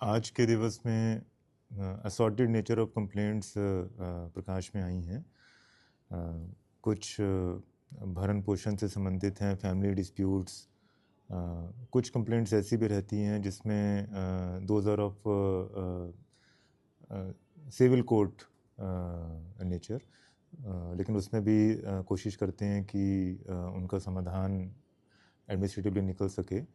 आज के दिवस में असॉर्टेड नेचर ऑफ कंप्लेंट्स प्रकाश में आई हैं। कुछ भरण पोषण से संबंधित हैं, फैमिली डिस्प्यूट्स। कुछ कंप्लेंट्स ऐसी भी रहती हैं जिसमें those are of civil court nature, लेकिन उसमें भी कोशिश करते हैं कि उनका समाधान एडमिनिस्ट्रेटिवली निकल सके।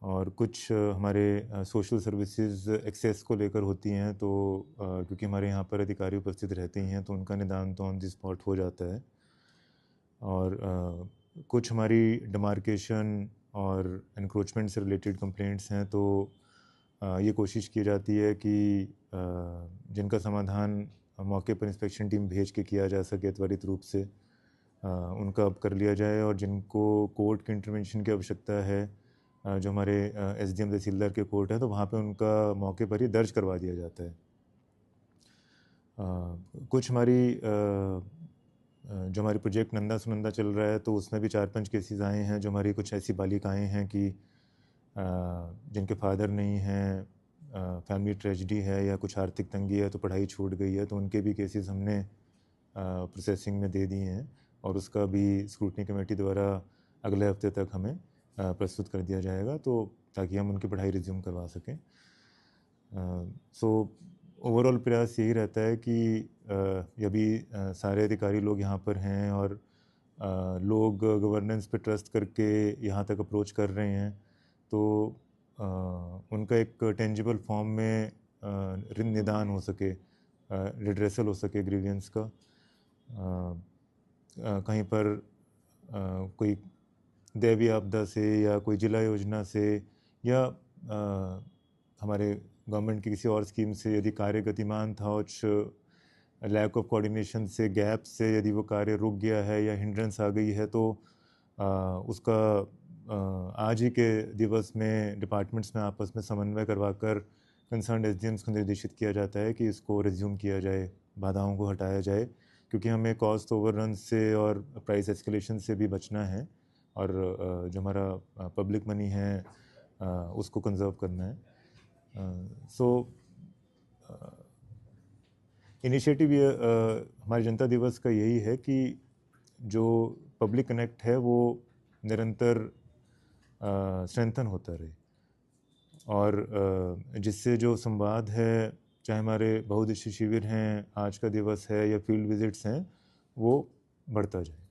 और कुछ हमारे सोशल सर्विसेज एक्सेस को लेकर होती हैं, तो क्योंकि हमारे यहाँ पर अधिकारी उपस्थित रहते ही हैं तो उनका निदान तो ऑन द स्पॉट हो जाता है। और कुछ हमारी डिमार्केशन और इंक्रोचमेंट से रिलेटेड कंप्लेंट्स हैं, तो ये कोशिश की जाती है कि जिनका समाधान मौके पर इंस्पेक्शन टीम भेज के किया जा सके त्वरित रूप से, उनका अब कर लिया जाए। और जिनको कोर्ट के इंटरवेंशन की आवश्यकता है, जो हमारे एसडीएम तहसीलदार के कोर्ट है, तो वहाँ पे उनका मौके पर ही दर्ज करवा दिया जाता है। कुछ हमारी जो हमारी प्रोजेक्ट नंदा सुनंदा चल रहा है, तो उसमें भी 4-5 केसेस आए हैं जो हमारी कुछ ऐसी बालिकाएं हैं कि जिनके फादर नहीं हैं, फैमिली ट्रेजिडी है या कुछ आर्थिक तंगी है, तो पढ़ाई छूट गई है, तो उनके भी केसेस हमने प्रोसेसिंग में दे दिए हैं और उसका भी स्क्रूटनी कमेटी द्वारा अगले हफ्ते तक हमें प्रस्तुत कर दिया जाएगा, तो ताकि हम उनकी पढ़ाई रिज्यूम करवा सकें। सो ओवरऑल प्रयास यही रहता है कि अभी सारे अधिकारी लोग यहाँ पर हैं और लोग गवर्नेंस पे ट्रस्ट करके यहाँ तक अप्रोच कर रहे हैं, तो उनका एक टेंजिबल फॉर्म में निदान हो सके, रिड्रेसल हो सके ग्रीवियंस का। कहीं पर कोई दैवीय आपदा से या कोई जिला योजना से या हमारे गवर्नमेंट की किसी और स्कीम से यदि कार्य गतिमान था और लैक ऑफ कोऑर्डिनेशन से, गैप से यदि वो कार्य रुक गया है या हिंड्रेंस आ गई है, तो उसका आज ही के दिवस में डिपार्टमेंट्स में आपस में समन्वय करवाकर कंसर्न एसडीएम्स को निर्देशित किया जाता है कि इसको रिज्यूम किया जाए, बाधाओं को हटाया जाए, क्योंकि हमें कॉस्ट ओवररन से और प्राइस एस्केलेशन से भी बचना है और जो हमारा पब्लिक मनी है उसको कंजर्व करना है। सो इनिशिएटिव ये हमारे जनता दिवस का यही है कि जो पब्लिक कनेक्ट है वो निरंतर स्ट्रेंथन होता रहे और जिससे जो संवाद है, चाहे हमारे बहुउद्देशीय शिविर हैं, आज का दिवस है या फील्ड विजिट्स हैं, वो बढ़ता जाए।